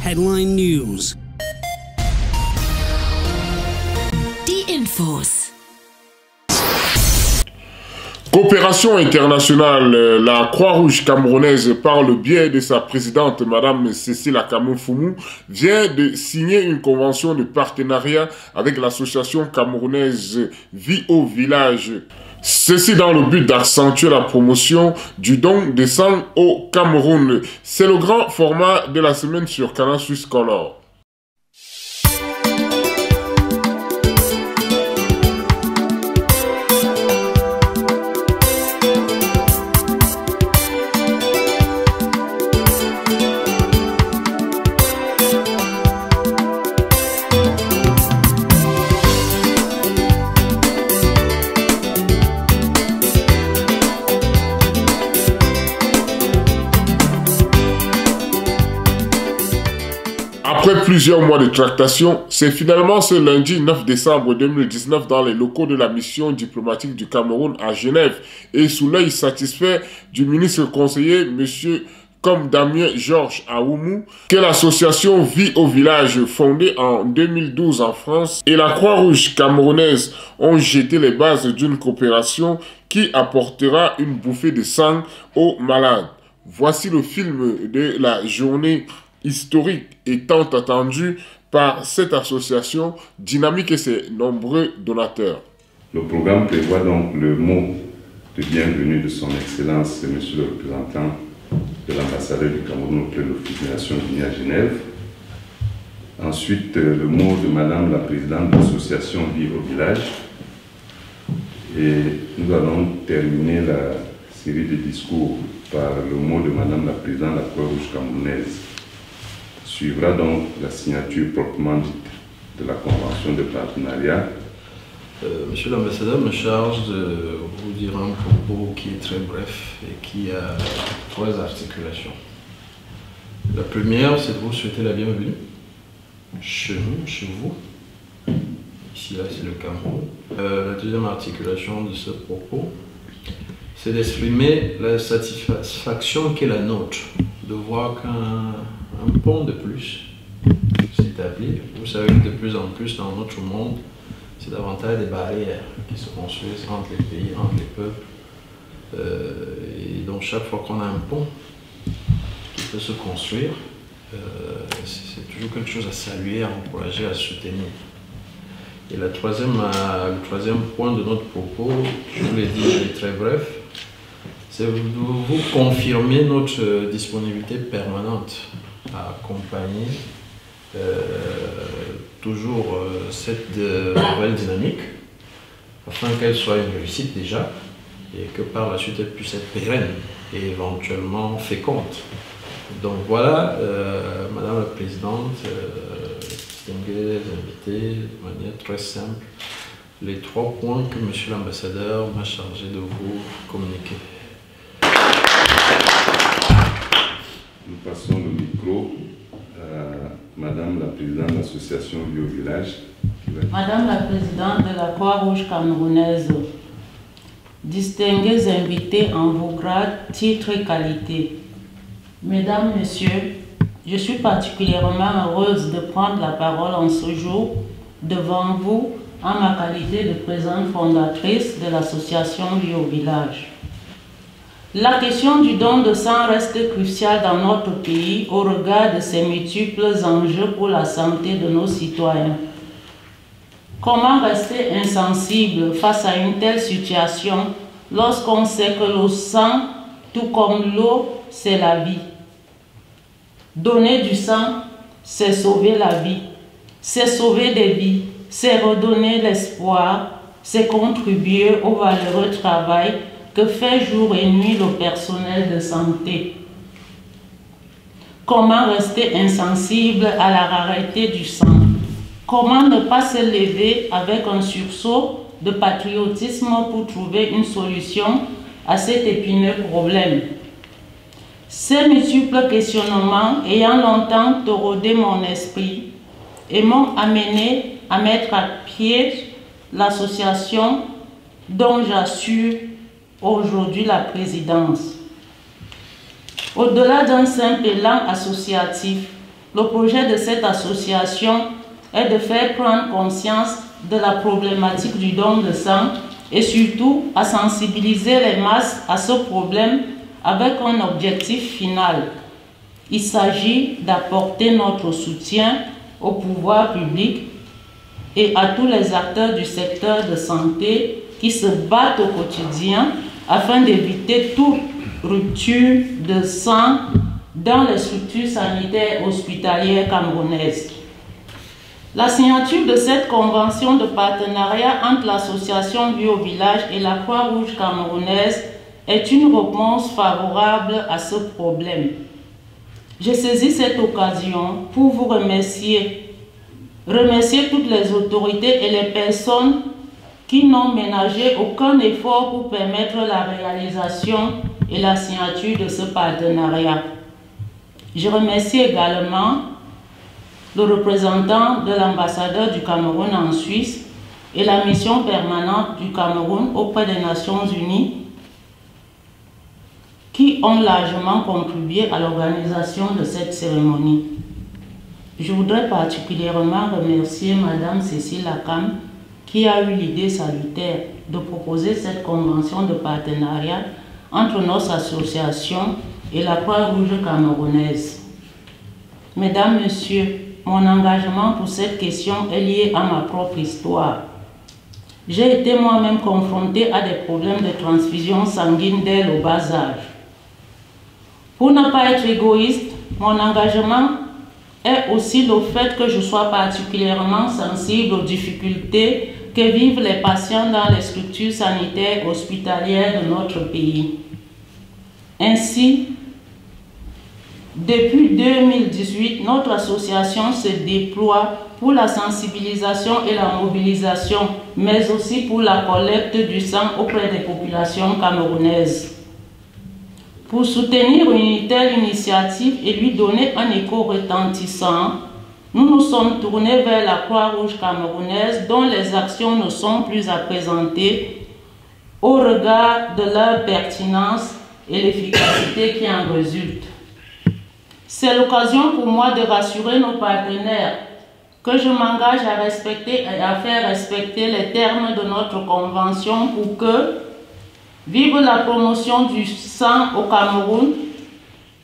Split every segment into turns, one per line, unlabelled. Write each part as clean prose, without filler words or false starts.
Headline News.
D-Infos.
Coopération internationale, la Croix-Rouge camerounaise, par le biais de sa présidente, Madame Cécile Akamoufoumu, vient de signer une convention de partenariat avec l'association camerounaise Vie au Village. Ceci dans le but d'accentuer la promotion du don de sang au Cameroun. C'est le grand format de la semaine sur Canal Suisse Color. Après plusieurs mois de tractation, c'est finalement ce lundi 9 décembre 2019 dans les locaux de la mission diplomatique du Cameroun à Genève et sous l'œil satisfait du ministre conseiller M. Damien Georges Aoumou que l'association Vie au Village, fondée en 2012 en France, et la Croix-Rouge camerounaise ont jeté les bases d'une coopération qui apportera une bouffée de sang aux malades. Voici le film de la journée historique et tant attendu par cette association dynamique et ses nombreux donateurs.
Le programme prévoit donc le mot de bienvenue de son Excellence, Monsieur le représentant de l'ambassadeur du Cameroun auprès de l'Office des Nations Unies à Genève. Ensuite, le mot de Madame la Présidente de l'association Vie au Village. Et nous allons terminer la série de discours par le mot de Madame la Présidente de la Croix-Rouge camerounaise. Suivra donc la signature proprement dite de la convention de partenariat.
Monsieur l'ambassadeur me charge de vous dire un propos qui est très bref et qui a trois articulations. La première, c'est de vous souhaiter la bienvenue chez nous, chez vous. Ici, là, c'est le Cameroun. La deuxième articulation de ce propos, c'est d'exprimer la satisfaction qu'est la nôtre, de voir qu'un pont de plus s'établit. Vous savez que de plus en plus dans notre monde, c'est davantage des barrières qui se construisent entre les pays, entre les peuples. Et donc chaque fois qu'on a un pont qui peut se construire, c'est toujours quelque chose à saluer, à encourager, à soutenir. Et le troisième point de notre propos, je vous l'ai dit, il est très bref, c'est de vous confirmer notre disponibilité permanente à accompagner toujours cette nouvelle dynamique afin qu'elle soit une réussite déjà et que par la suite elle puisse être pérenne et éventuellement féconde. Donc voilà, Madame la Présidente, distingués invités, de manière très simple, les trois points que Monsieur l'ambassadeur m'a chargé de vous communiquer.
Nous passons le micro à Madame la Présidente de l'association Vie au Village.
Madame la Présidente de la Croix-Rouge camerounaise, distingués invités en vos grades, titres et qualités, Mesdames, Messieurs, je suis particulièrement heureuse de prendre la parole en ce jour devant vous en ma qualité de présidente fondatrice de l'association Vie au Village. La question du don de sang reste cruciale dans notre pays au regard de ses multiples enjeux pour la santé de nos citoyens. Comment rester insensible face à une telle situation lorsqu'on sait que le sang, tout comme l'eau, c'est la vie? Donner du sang, c'est sauver la vie, c'est sauver des vies, c'est redonner l'espoir, c'est contribuer au valeureux travail que fait jour et nuit le personnel de santé. Comment rester insensible à la rareté du sang? Comment ne pas se lever avec un sursaut de patriotisme pour trouver une solution à cet épineux problème? Ces multiples questionnements ayant longtemps taraudé mon esprit et m'ont amené à mettre à pied l'association dont j'assure aujourd'hui la présidence. Au-delà d'un simple élan associatif, le projet de cette association est de faire prendre conscience de la problématique du don de sang et surtout à sensibiliser les masses à ce problème avec un objectif final. Il s'agit d'apporter notre soutien au pouvoir public et à tous les acteurs du secteur de santé qui se battent au quotidien afin d'éviter toute rupture de sang dans les structures sanitaires hospitalières camerounaises. La signature de cette convention de partenariat entre l'association Vie au village et la Croix-Rouge camerounaise est une réponse favorable à ce problème. Je saisis cette occasion pour vous remercier toutes les autorités et les personnes qui n'ont ménagé aucun effort pour permettre la réalisation et la signature de ce partenariat. Je remercie également le représentant de l'ambassadeur du Cameroun en Suisse et la mission permanente du Cameroun auprès des Nations Unies qui ont largement contribué à l'organisation de cette cérémonie. Je voudrais particulièrement remercier Madame Cécile Lacam qui a eu l'idée salutaire de proposer cette convention de partenariat entre notre association et la Croix-Rouge camerounaise. Mesdames, Messieurs, mon engagement pour cette question est lié à ma propre histoire. J'ai été moi-même confrontée à des problèmes de transfusion sanguine dès le bas âge. Pour ne pas être égoïste, mon engagement est aussi le fait que je sois particulièrement sensible aux difficultés que vivent les patients dans les structures sanitaires hospitalières de notre pays. Ainsi, depuis 2018, notre association se déploie pour la sensibilisation et la mobilisation, mais aussi pour la collecte du sang auprès des populations camerounaises. Pour soutenir une telle initiative et lui donner un écho retentissant, nous nous sommes tournés vers la Croix-Rouge camerounaise dont les actions ne sont plus à présenter au regard de leur pertinence et l'efficacité qui en résulte. C'est l'occasion pour moi de rassurer nos partenaires que je m'engage à respecter et à faire respecter les termes de notre convention pour que vive la promotion du sang au Cameroun,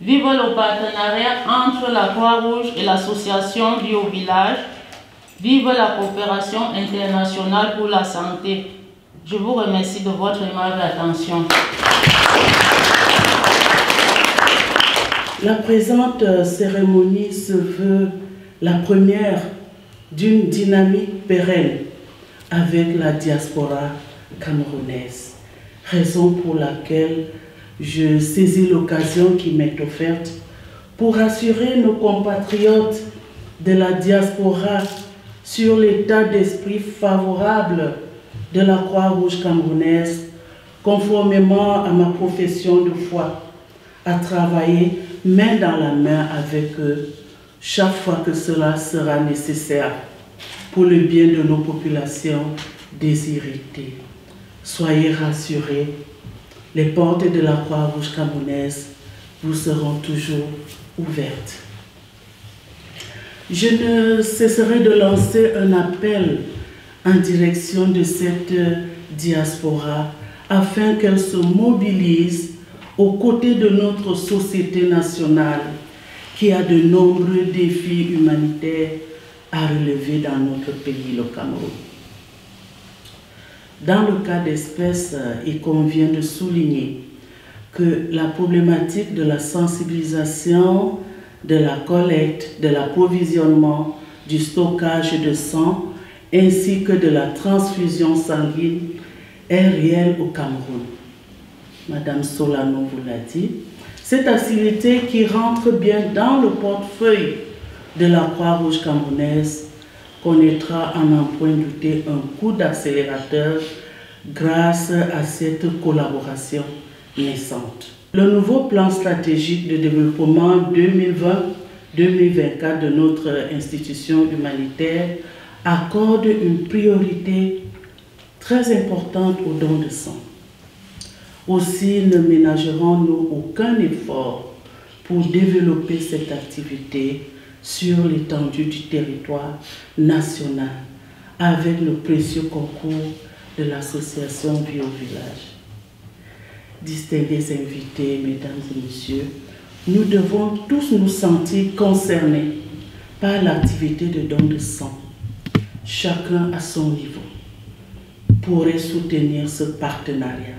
vive le partenariat entre la Croix-Rouge et l'association Vie au village, vive la coopération internationale pour la santé. Je vous remercie de votre aimable attention.
La présente cérémonie se veut la première d'une dynamique pérenne avec la diaspora camerounaise, raison pour laquelle je saisis l'occasion qui m'est offerte pour rassurer nos compatriotes de la diaspora sur l'état d'esprit favorable de la Croix-Rouge camerounaise, conformément à ma profession de foi, à travailler main dans la main avec eux chaque fois que cela sera nécessaire pour le bien de nos populations déshéritées. Soyez rassurés, les portes de la Croix-Rouge camerounaise vous seront toujours ouvertes. Je ne cesserai de lancer un appel en direction de cette diaspora afin qu'elle se mobilise aux côtés de notre société nationale qui a de nombreux défis humanitaires à relever dans notre pays, le Cameroun. Dans le cas d'espèce, il convient de souligner que la problématique de la sensibilisation, de la collecte, de l'approvisionnement, du stockage de sang, ainsi que de la transfusion sanguine est réelle au Cameroun. Madame Solano vous l'a dit. Cette activité qui rentre bien dans le portefeuille de la Croix-Rouge camerounaise connaîtra, à n'en point douter, un coup d'accélérateur grâce à cette collaboration naissante. Le nouveau plan stratégique de développement 2020-2024 de notre institution humanitaire accorde une priorité très importante au don de sang. Aussi ne ménagerons-nous aucun effort pour développer cette activité sur l'étendue du territoire national avec le précieux concours de l'association Vie au village. Distingués invités, mesdames et messieurs, nous devons tous nous sentir concernés par l'activité de don de sang, chacun à son niveau, pourrait soutenir ce partenariat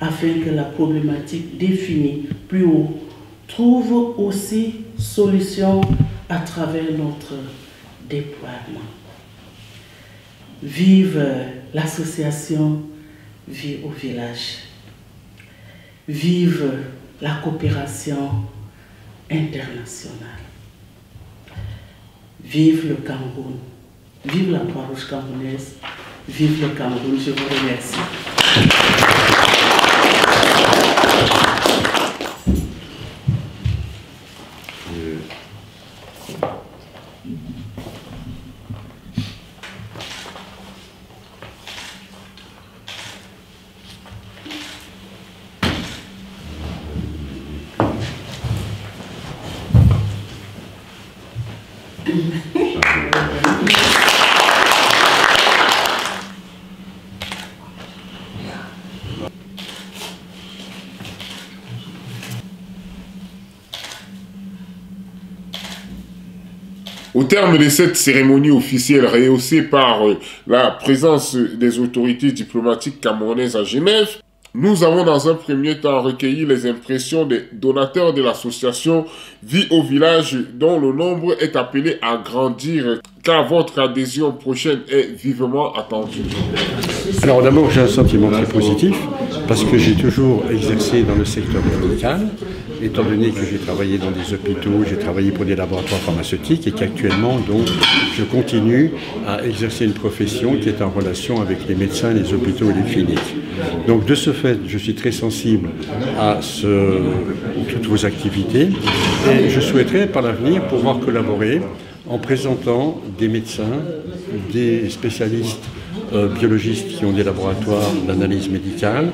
afin que la problématique définie plus haut trouve aussi solution à travers notre déploiement. Vive l'association Vie au village. Vive la coopération internationale. Vive le Cameroun. Vive la Croix-Rouge camerounaise. Vive le Cameroun. Je vous remercie.
Au terme de cette cérémonie officielle rehaussée par la présence des autorités diplomatiques camerounaises à Genève, nous avons dans un premier temps recueilli les impressions des donateurs de l'association Vie au village dont le nombre est appelé à grandir car votre adhésion prochaine est vivement attendue.
Alors d'abord j'ai un sentiment très positif parce que j'ai toujours exercé dans le secteur médical, étant donné que j'ai travaillé dans des hôpitaux, j'ai travaillé pour des laboratoires pharmaceutiques et qu'actuellement donc je continue à exercer une profession qui est en relation avec les médecins, les hôpitaux et les cliniques. Donc de ce fait, je suis très sensible à toutes vos activités et je souhaiterais par l'avenir pouvoir collaborer en présentant des médecins, des spécialistes biologistes qui ont des laboratoires d'analyse médicale,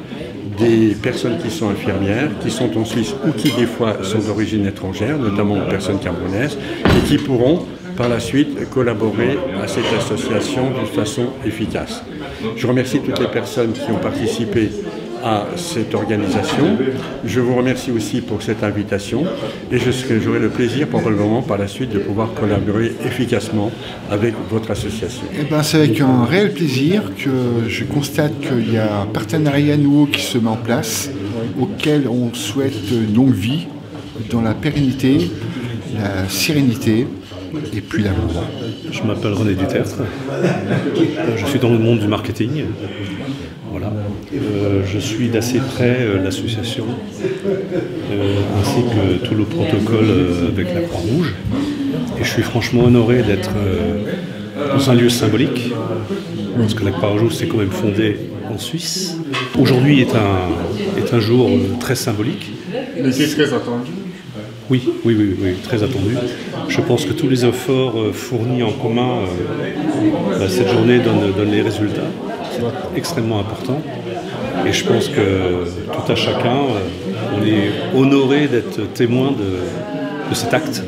des personnes qui sont infirmières, qui sont en Suisse ou qui des fois sont d'origine étrangère, notamment des personnes camerounaises, et qui pourront par la suite collaborer à cette association de façon efficace. Je remercie toutes les personnes qui ont participé à cette organisation. Je vous remercie aussi pour cette invitation et j'aurai le plaisir probablement par la suite de pouvoir collaborer efficacement avec votre association.
C'est avec un réel plaisir que je constate qu'il y a un partenariat nouveau qui se met en place auquel on souhaite une longue vie dans la pérennité, la sérénité et puis l'amour.
Je m'appelle René Dutertre, je suis dans le monde du marketing. Voilà. Je suis d'assez près l'association, ainsi que tout le protocole avec la Croix-Rouge. Et je suis franchement honoré d'être dans un lieu symbolique, parce que la Croix-Rouge s'est quand même fondée en Suisse. Aujourd'hui est un jour très symbolique.
Mais c'est très attendu.
Oui, très attendu. Je pense que tous les efforts fournis en commun cette journée donnent les résultats. C'est extrêmement important. Et je pense que tout à chacun, on est honoré d'être témoin de cet acte.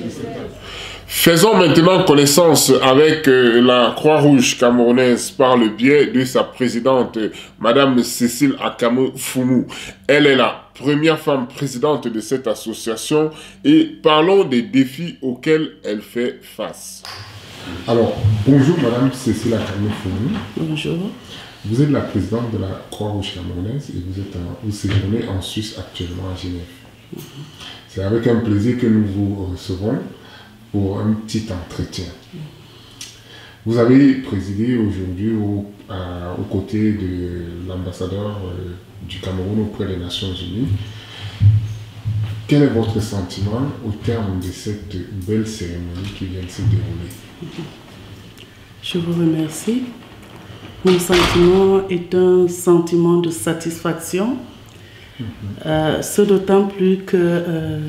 Faisons maintenant connaissance avec la Croix-Rouge camerounaise par le biais de sa présidente, Madame Cécile Akame Foumou. Elle est la première femme présidente de cette association et parlons des défis auxquels elle fait face. Alors, bonjour Madame Cécile Akame Foumou.
Bonjour.
Vous êtes la présidente de la Croix-Rouge camerounaise et vous séjournez en Suisse actuellement à Genève. C'est avec un plaisir que nous vous recevons pour un petit entretien. Vous avez présidé aujourd'hui aux côtés de l'ambassadeur du Cameroun auprès des Nations Unies. Quel est votre sentiment au terme de cette belle cérémonie qui vient de se dérouler?
Je vous remercie. Mon sentiment est un sentiment de satisfaction, ce d'autant plus que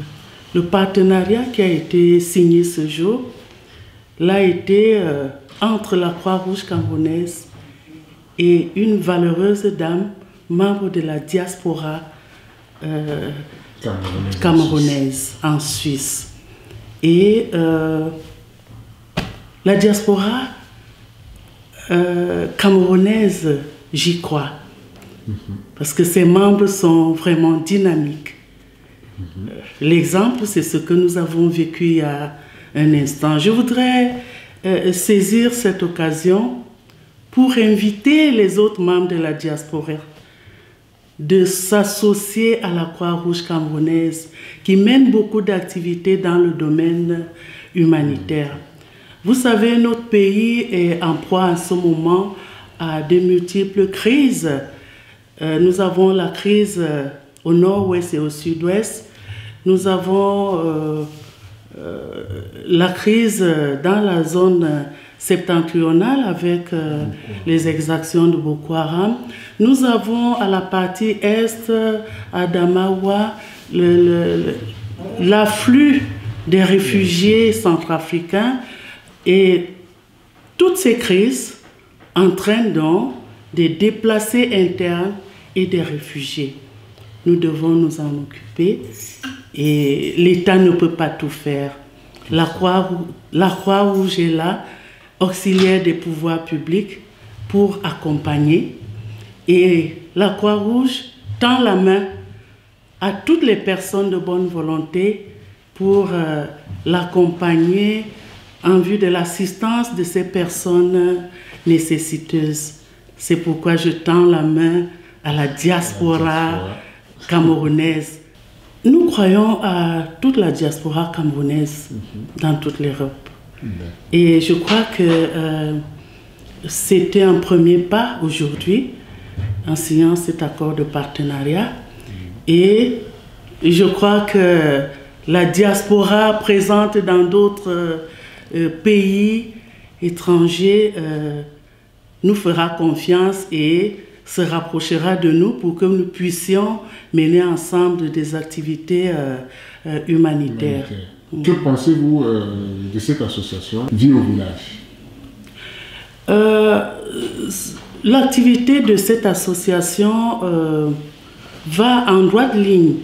le partenariat qui a été signé ce jour l'a été entre la Croix-Rouge camerounaise et une valeureuse dame, membre de la diaspora camerounaise en Suisse. Et La diaspora camerounaise, j'y crois. Parce que ses membres sont vraiment dynamiques. L'exemple, c'est ce que nous avons vécu il y a un instant. Je voudrais saisir cette occasion pour inviter les autres membres de la diaspora de s'associer à la Croix-Rouge camerounaise qui mène beaucoup d'activités dans le domaine humanitaire. Vous savez, notre pays est en proie en ce moment à de multiples crises. Nous avons la crise au nord-ouest et au sud-ouest. Nous avons la crise dans la zone septentrionale avec les exactions de Boko Haram. Nous avons à la partie est, à Damawa, l'afflux des réfugiés centrafricains. Et toutes ces crises entraînent donc des déplacés internes et des réfugiés. Nous devons nous en occuper et l'État ne peut pas tout faire. La Croix-Rouge est là, auxiliaire des pouvoirs publics pour accompagner. Et la Croix-Rouge tend la main à toutes les personnes de bonne volonté pour l'accompagner en vue de l'assistance de ces personnes nécessiteuses. C'est pourquoi je tends la main à la diaspora camerounaise. Nous croyons à toute la diaspora camerounaise dans toute l'Europe. Et je crois que c'était un premier pas aujourd'hui en signant cet accord de partenariat. Et je crois que la diaspora présente dans d'autres pays étrangers nous fera confiance et se rapprochera de nous pour que nous puissions mener ensemble des activités humanitaires.
Que pensez-vous de cette association Vie au village?
L'activité de cette association va en droite ligne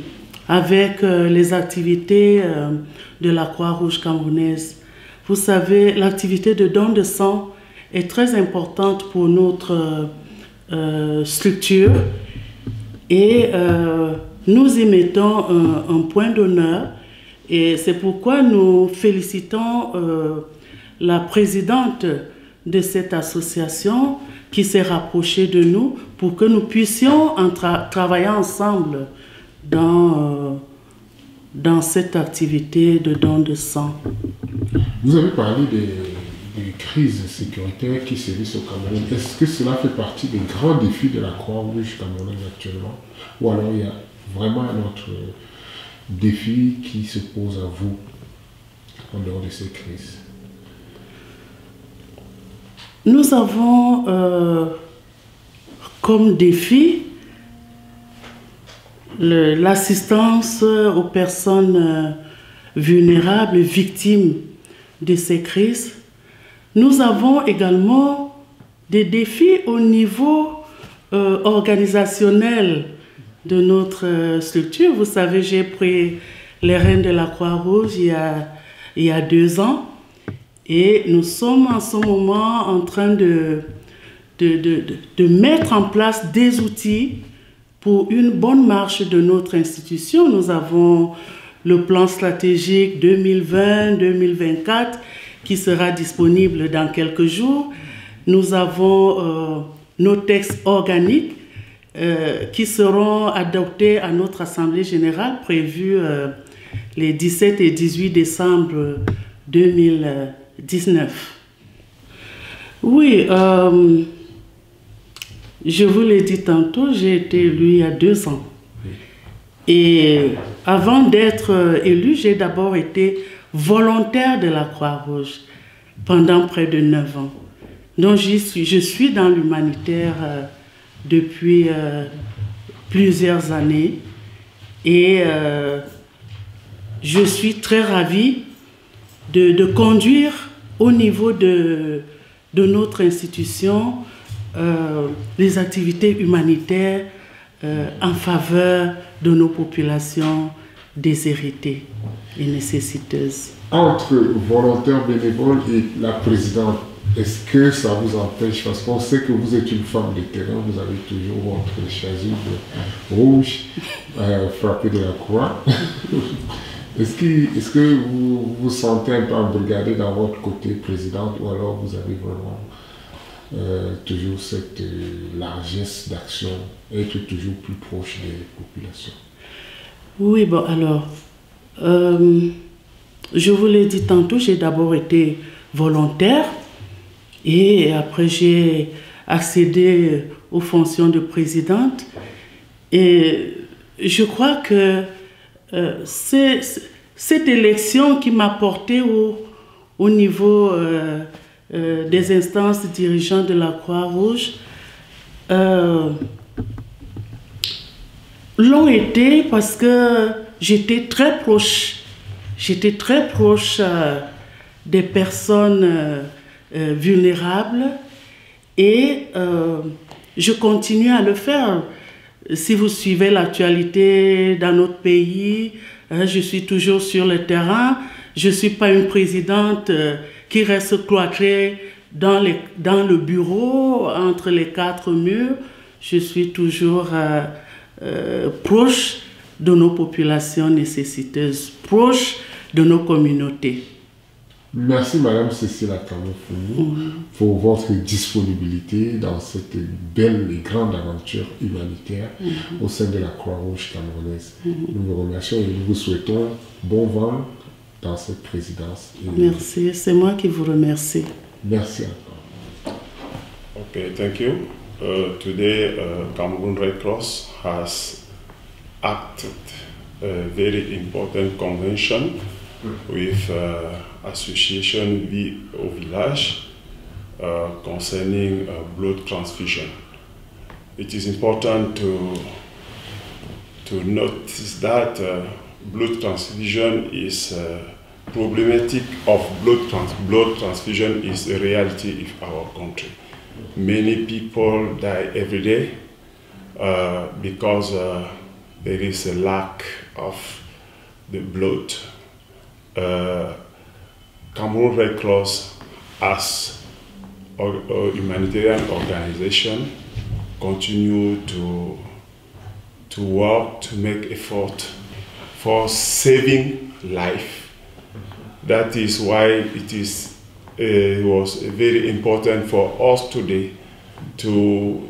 avec les activités de la Croix-Rouge camerounaise. Vous savez, l'activité de don de sang est très importante pour notre structure et nous y mettons un point d'honneur et c'est pourquoi nous félicitons la présidente de cette association qui s'est rapprochée de nous pour que nous puissions travailler ensemble dans cette activité de don de sang.
Vous avez parlé des crises sécuritaires qui sévissent au Cameroun. Est-ce que cela fait partie des grands défis de la Croix-Rouge camerounaise actuellement? Ou alors il y a vraiment un autre défi qui se pose à vous en dehors de ces crises?
Nous avons comme défi l'assistance aux personnes vulnérables, victimes de ces crises. Nous avons également des défis au niveau organisationnel de notre structure. Vous savez, j'ai pris les rênes de la Croix-Rouge il y a 2 ans et nous sommes en ce moment en train de mettre en place des outils pour une bonne marche de notre institution. Nous avons le plan stratégique 2020-2024 qui sera disponible dans quelques jours. Nous avons nos textes organiques qui seront adoptés à notre Assemblée générale prévue les 17 et 18 décembre 2019. Oui, je vous l'ai dit tantôt, j'ai été élue il y a 2 ans. Et avant d'être élue, j'ai d'abord été volontaire de la Croix-Rouge pendant près de 9 ans. Donc je suis dans l'humanitaire depuis plusieurs années et je suis très ravie de conduire au niveau de notre institution les activités humanitaires en faveur de nos populations déshéritées et nécessiteuses.
entre volontaires bénévoles et la présidente, est-ce que ça vous empêche, parce qu'on sait que vous êtes une femme de terrain, vous avez toujours votre chasuble rouge frappée de la croix. Est-ce que vous vous sentez un peu embrigadé dans votre côté présidente, ou alors vous avez vraiment toujours cette largesse d'action, être toujours plus proche des populations?
Oui, bon, alors, je vous l'ai dit tantôt, j'ai d'abord été volontaire et après j'ai accédé aux fonctions de présidente. Et je crois que c'est cette élection qui m'a porté au niveau des instances dirigeantes de la Croix-Rouge l'ont été parce que j'étais très proche des personnes vulnérables et je continue à le faire. Si vous suivez l'actualité dans notre pays, je suis toujours sur le terrain. Je ne suis pas une présidente qui reste cloîtrée dans le bureau, entre les quatre murs. Je suis toujours proche de nos populations nécessiteuses, proche de nos communautés.
Merci Madame Cécile Akamou-Foumou pour votre disponibilité dans cette belle et grande aventure humanitaire au sein de la Croix-Rouge camerounaise. Nous vous remercions et nous vous souhaitons bon vent dans cette présidence.
Merci, c'est moi qui vous remercie.
Merci encore.
Okay, thank you. Today, Cameroon Red Cross has acted a very important convention with Association Vie au Village concerning blood transfusion. It is important to notice that blood transfusion is problematic of blood transfusion is a reality in our country. Many people die every day because there is a lack of the blood. Cameroon Red Cross, as a humanitarian organization, continue to work to make effort for saving life. That is why it was very important for us today to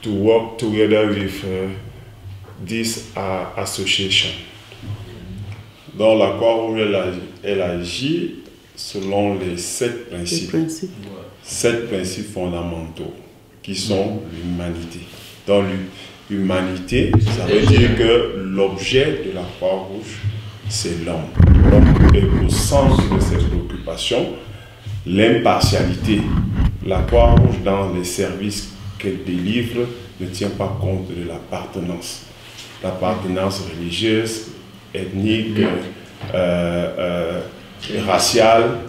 work together with this association. Dans la Croix-Rouge, elle agit selon les 7 principes. 7 principes fondamentaux qui sont l'humanité. Dans l'humanité, ça veut dire que l'objet de la Croix-Rouge, c'est l'homme. L'homme est au centre de ses préoccupations. L'impartialité. La Croix-Rouge, dans les services qu'elle délivre, ne tient pas compte de l'appartenance. L'appartenance religieuse, ethnique, raciale.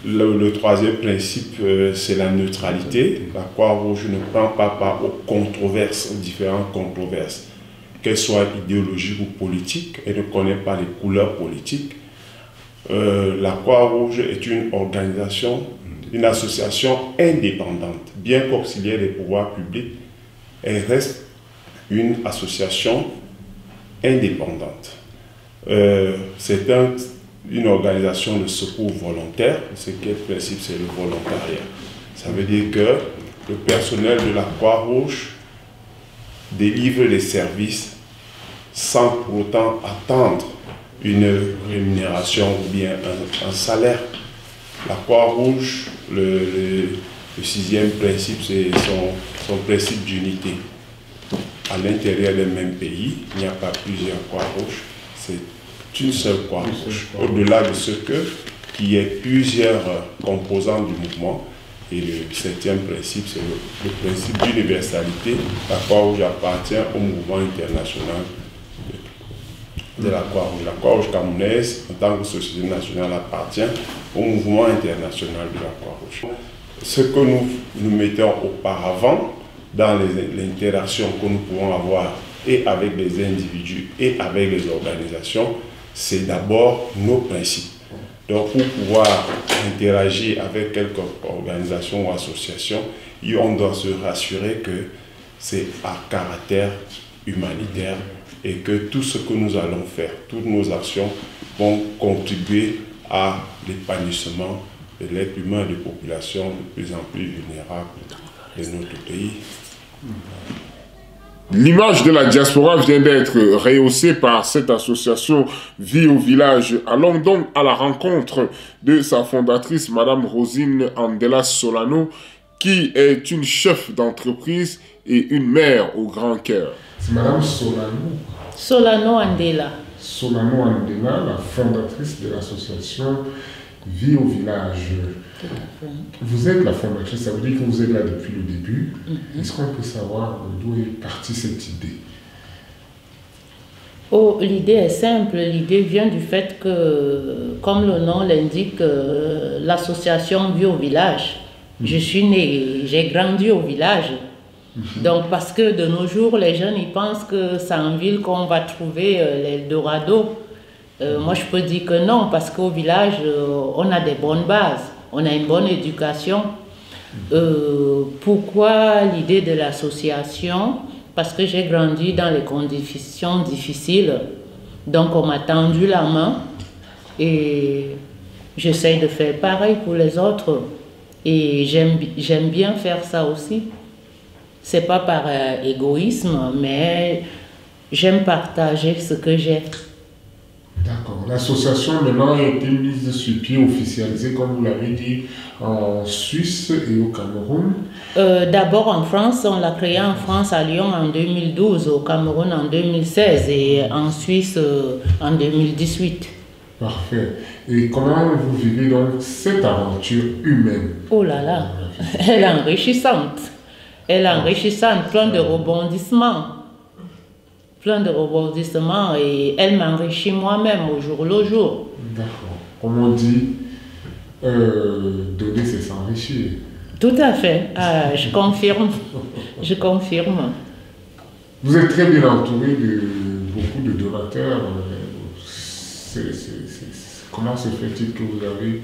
Le troisième principe, c'est la neutralité. La Croix-Rouge ne prend pas part aux controverses, aux différentes controverses, qu'elles soient idéologiques ou politiques. Elle ne connaît pas les couleurs politiques. La Croix-Rouge est une organisation, une association indépendante, bien qu'auxiliaire des pouvoirs publics. Elle reste une association indépendante. C'est une organisation de secours volontaire. Ce qui est le principe, c'est le volontariat. Ça veut dire que le personnel de la Croix-Rouge délivre les services sans pour autant attendre une rémunération ou bien un salaire. La Croix-Rouge, le 6e principe, c'est son principe d'unité. À l'intérieur d'un même pays, il n'y a pas plusieurs Croix-Rouges, c'est une seule Croix-Rouge. Au-delà de ce qu'il y ait plusieurs composants du mouvement. Et le 7e principe, c'est le principe d'universalité. La Croix-Rouge appartient au mouvement international de la Croix-Rouge. La Croix-Rouge camerounaise, en tant que société nationale, appartient au mouvement international de la Croix-Rouge. Ce que nous mettons auparavant dans les interactions que nous pouvons avoir et avec les individus et avec les organisations, c'est d'abord nos principes. Donc pour pouvoir interagir avec quelque organisation ou association, on doit se rassurer que c'est à caractère humanitaire et que tout ce que nous allons faire, toutes nos actions vont contribuer à l'épanouissement de l'être humain des populations de plus en plus vulnérables de notre pays.
L'image de la diaspora vient d'être rehaussée par cette association Vie au village. Allons donc à la rencontre de sa fondatrice, Madame Rosine Andela Solano, qui est une chef d'entreprise et une mère au grand cœur.
C'est Madame Solano.
Solano Andela.
Solano Andela, la fondatrice de l'association Vie au village. Vous êtes la fondatrice, ça veut dire que vous êtes là depuis le début. Est-ce qu'on peut savoir d'où est partie cette idée?
Oh, l'idée est simple. L'idée vient du fait que, comme le nom l'indique, l'association Vie au village. Je suis née, j'ai grandi au village. Donc, parce que de nos jours, les jeunes ils pensent que c'est en ville qu'on va trouver l'Eldorado. Moi, je peux dire que non, parce qu'au village, on a des bonnes bases, on a une bonne éducation. Pourquoi l'idée de l'association? Parce que j'ai grandi dans les conditions difficiles. Donc, on m'a tendu la main et j'essaye de faire pareil pour les autres. Et j'aime bien faire ça aussi. C'est pas par égoïsme, mais j'aime partager ce que j'ai.
D'accord. L'association maintenant a été mise sur pied, officialisée, comme vous l'avez dit, en Suisse et au Cameroun.
D'abord en France, on l'a créée en France à Lyon en 2012, au Cameroun en 2016 et en Suisse en 2018.
Parfait. Et comment vous vivez donc cette aventure humaine?
Oh là là, elle est enrichissante. Elle est enrichissante, plein de rebondissements. Plein de rebondissements et elle m'enrichit moi-même au jour le jour.
D'accord. Comme on dit, donner c'est s'enrichir.
Tout à fait. Ah, je confirme. Je confirme.
Vous êtes très bien entouré de beaucoup de donateurs. Comment se fait-il que vous avez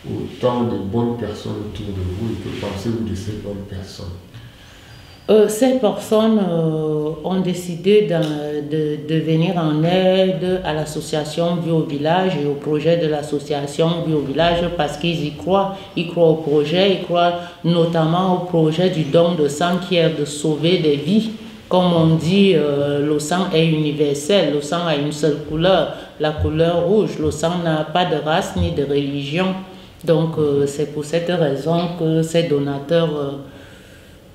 autant de bonnes personnes autour de vous et que pensez-vous de ces bonnes personnes?
Ces personnes ont décidé de venir en aide à l'association Vie au village et au projet de l'association Vie au village parce qu'ils y croient. Ils croient au projet, ils croient notamment au projet du don de sang qui est de sauver des vies. Comme on dit, le sang est universel, le sang a une seule couleur, la couleur rouge. Le sang n'a pas de race ni de religion. Donc c'est pour cette raison que ces donateurs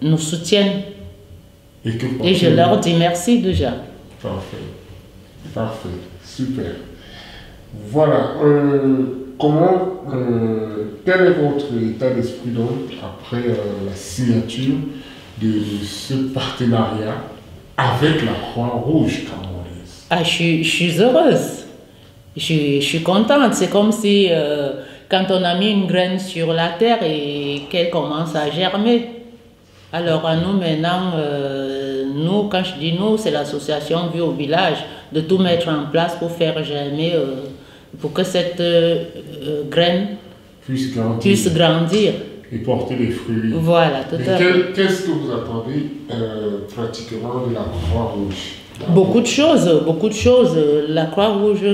nous soutiennent. Et je leur dis merci déjà.
Parfait. Parfait. Super. Voilà. Quel est votre état d'esprit donc après la signature de ce partenariat avec la Croix-Rouge camerounaise?
Ah, je suis heureuse. Je suis contente. C'est comme si quand on a mis une graine sur la terre et qu'elle commence à germer. Alors à nous maintenant, nous, quand je dis nous, c'est l'association Vie au village, de tout mettre en place pour faire germer, pour que cette graine puisse grandir.
Et porter des fruits.
Voilà, tout à fait.
Qu'est-ce que vous attendez pratiquement de la Croix-Rouge?
Beaucoup de choses. La Croix-Rouge,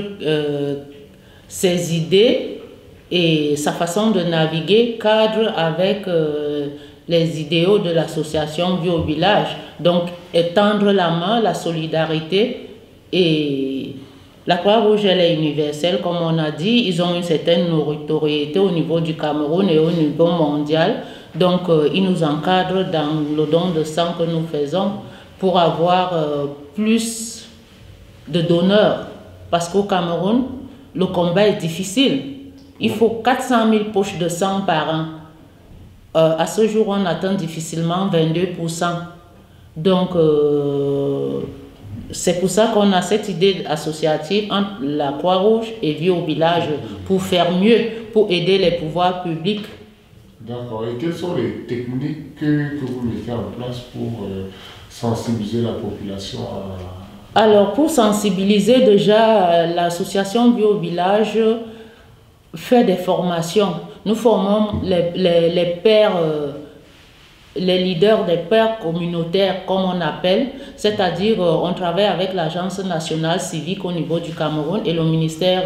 ses idées et sa façon de naviguer cadre avec les idéaux de l'association Vie au village. Donc, étendre la main, la solidarité. Et la Croix-Rouge, elle est universelle, comme on a dit. Ils ont une certaine notoriété au niveau du Cameroun et au niveau mondial. Donc, ils nous encadrent dans le don de sang que nous faisons pour avoir plus de donneurs. Parce qu'au Cameroun, le combat est difficile. Il faut 400 000 poches de sang par an. À ce jour, on atteint difficilement 22%. Donc, c'est pour ça qu'on a cette idée associative entre la Croix-Rouge et Vie au village pour faire mieux, pour aider les pouvoirs publics.
D'accord. Et quelles sont les techniques que vous mettez en place pour sensibiliser la population
Alors, pour sensibiliser déjà, l'association Vie au village fait des formations. Nous formons les pères, les leaders des pères communautaires, comme on appelle, c'est-à-dire on travaille avec l'Agence nationale civique au niveau du Cameroun et le ministère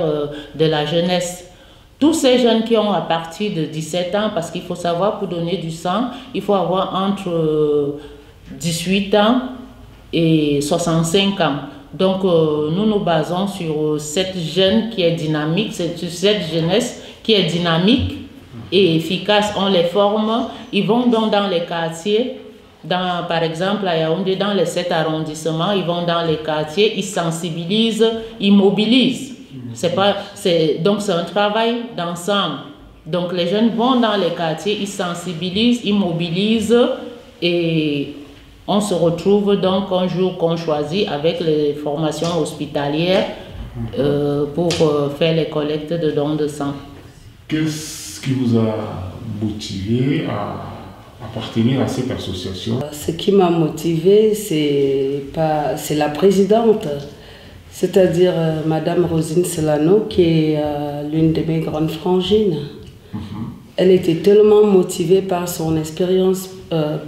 de la jeunesse. Tous ces jeunes qui ont à partir de 17 ans, parce qu'il faut savoir, pour donner du sang, il faut avoir entre 18 ans et 65 ans. Donc nous nous basons sur cette jeune qui est dynamique, sur cette jeunesse qui est dynamique et efficace. On les forme, ils vont donc dans les quartiers, par exemple à Yaoundé, dans les 7 arrondissements, ils vont dans les quartiers, ils sensibilisent, ils mobilisent. Donc c'est un travail d'ensemble. Donc les jeunes vont dans les quartiers, ils sensibilisent, ils mobilisent et on se retrouve donc un jour qu'on choisit avec les formations hospitalières pour faire les collectes de dons de sang.
Qu'est-ce qui vous a motivé à appartenir à cette association?
Ce qui m'a motivé, c'est la présidente, c'est-à-dire Madame Rosine Selano, qui est l'une de mes grandes frangines. Elle était tellement motivée par son expérience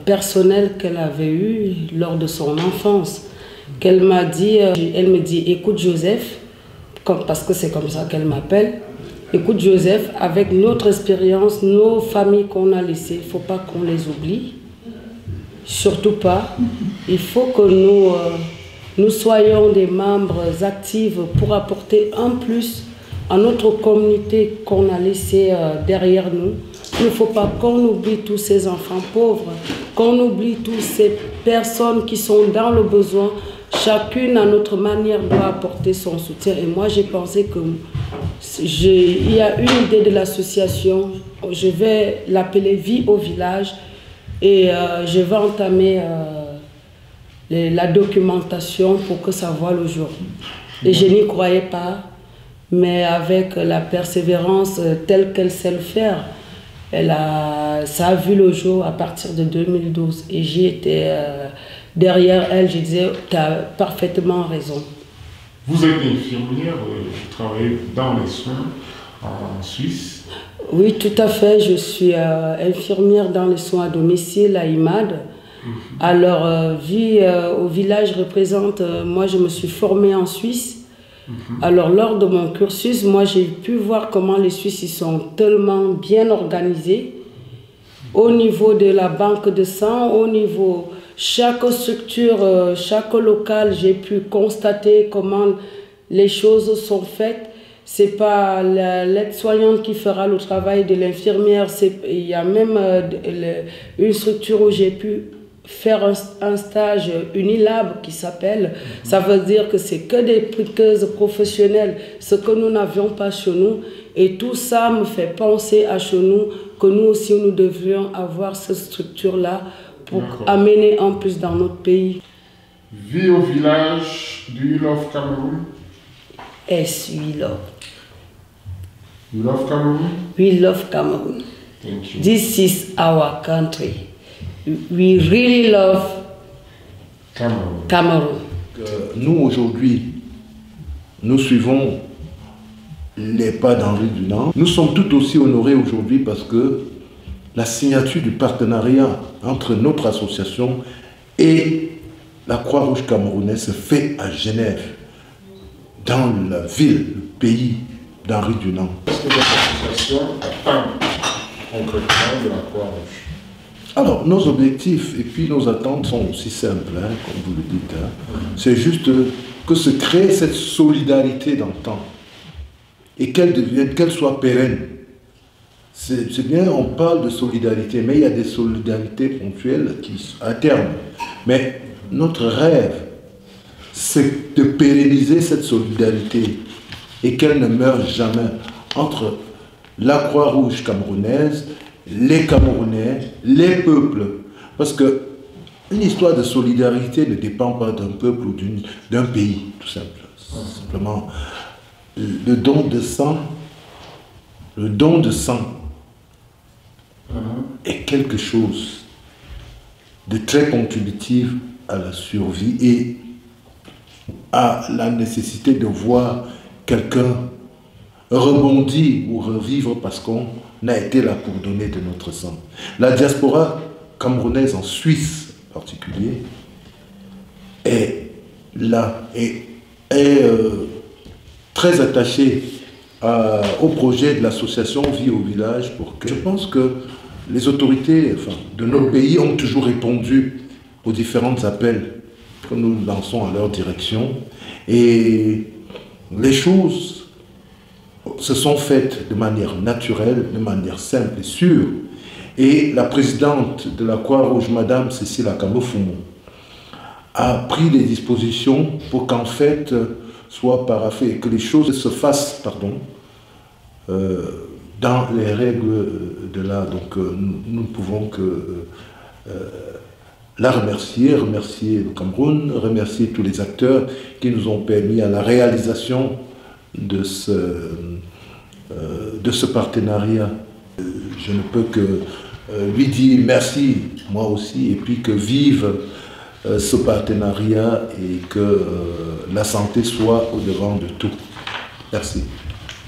personnelle qu'elle avait eue lors de son enfance, qu'elle m'a dit, elle me dit, écoute Joseph, parce que c'est comme ça qu'elle m'appelle, écoute Joseph, avec notre expérience, nos familles qu'on a laissées, il ne faut pas qu'on les oublie, surtout pas. Il faut que nous soyons des membres actifs pour apporter un plus à notre communauté qu'on a laissée derrière nous. Il ne faut pas qu'on oublie tous ces enfants pauvres, qu'on oublie toutes ces personnes qui sont dans le besoin. Chacune à notre manière doit apporter son soutien. Et moi j'ai pensé que il y a une idée de l'association, je vais l'appeler Vie au village et je vais entamer la documentation pour que ça voie le jour. Et je n'y croyais pas, mais avec la persévérance telle qu'elle sait le faire, ça a vu le jour à partir de 2012. Et j'ai été derrière elle, je disais, tu as parfaitement raison.
Vous êtes infirmière, vous travaillez dans les soins en Suisse.
Oui, tout à fait. Je suis infirmière dans les soins à domicile à IMAD. Alors, Vie au village représente, moi je me suis formée en Suisse. Alors, lors de mon cursus, moi j'ai pu voir comment les Suisses ils sont tellement bien organisés. Au niveau de la banque de sang, au niveau chaque structure, chaque local, j'ai pu constater comment les choses sont faites. C'est pas l'aide-soignante qui fera le travail de l'infirmière. Il y a même une structure où j'ai pu faire un stage Unilab qui s'appelle. Ça veut dire que c'est que des piqueuses professionnelles, ce que nous n'avions pas chez nous. Et tout ça me fait penser à chez nous, que nous aussi nous devrions avoir cette structure-là pour amener en plus dans notre pays.
Vie au village, do you love Cameroon?
Yes, we love.
You love Cameroon?
We love Cameroon.
Thank you.
This is our country. We really love Cameroun.
Nous, aujourd'hui, nous suivons les pas d'Henri Dunant. Nous sommes tout aussi honorés aujourd'hui parce que la signature du partenariat entre notre association et la Croix-Rouge camerounaise se fait à Genève, dans la ville, le pays d'Henri Dunant.
Qu'est-ce que l'association attend concrètement de la Croix-Rouge?
Alors, nos objectifs et puis nos attentes sont aussi simples, hein, comme vous le dites. Hein. C'est juste que se crée cette solidarité dans le temps et qu'elle soit pérenne. C'est bien, on parle de solidarité, mais il y a des solidarités ponctuelles à terme. Mais notre rêve, c'est de pérenniser cette solidarité et qu'elle ne meure jamais entre la Croix-Rouge camerounaise, les Camerounais, les peuples. Parce que une histoire de solidarité ne dépend pas d'un peuple ou d'un pays, tout simplement. Simplement, le don de sang est quelque chose de très contributif à la survie et à la nécessité de voir quelqu'un rebondir ou revivre parce qu'on a été là pour donner de notre sang. La diaspora camerounaise en Suisse en particulier est là et est très attachée au projet de l'association Vie au village. Je pense que les autorités de nos pays ont toujours répondu aux différents appels que nous lançons à leur direction et les choses se sont faites de manière naturelle, de manière simple et sûre. Et la présidente de la Croix-Rouge, Madame Cécile Akamofumo, a pris des dispositions pour qu'en fait soit paraphé et que les choses se fassent, dans les règles de l'art. Donc nous ne pouvons que la remercier le Cameroun, remercier tous les acteurs qui nous ont permis à la réalisation de ce partenariat. Je ne peux que lui dire merci, moi aussi, et puis que vive ce partenariat et que la santé soit au-devant de tout. Merci.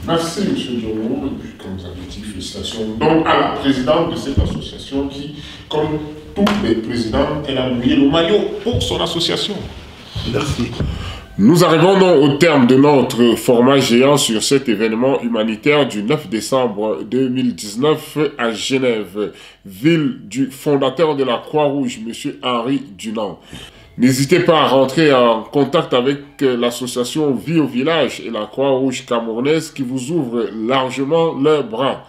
Merci, M. Diomo. Comme vous avez dit, félicitations donc à la présidente de cette association qui, comme tous les présidents, elle a mouillé le maillot pour son association.
Merci.
Nous arrivons donc au terme de notre format géant sur cet événement humanitaire du 9 décembre 2019 à Genève, ville du fondateur de la Croix-Rouge, M. Henri Dunant. N'hésitez pas à rentrer en contact avec l'association Vie au village et la Croix-Rouge camerounaise qui vous ouvrent largement leurs bras.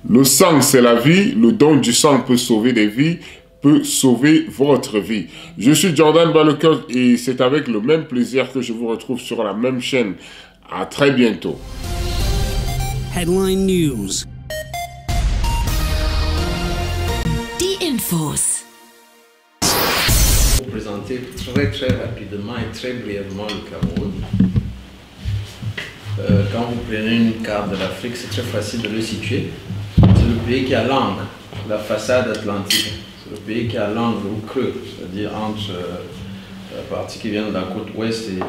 Le sang, c'est la vie. Le don du sang peut sauver des vies, peut sauver votre vie. Je suis Jordan Balocoq et c'est avec le même plaisir que je vous retrouve sur la même chaîne. À très bientôt.
Headline News. D-Infos.
Pour présenter très rapidement et très brièvement le Cameroun. Quand vous prenez une carte de l'Afrique, c'est très facile de le situer. C'est le pays qui a l'angle, la façade atlantique. C'est le pays qui a l'angle ou creux, c'est-à-dire entre la partie qui vient de la côte ouest et...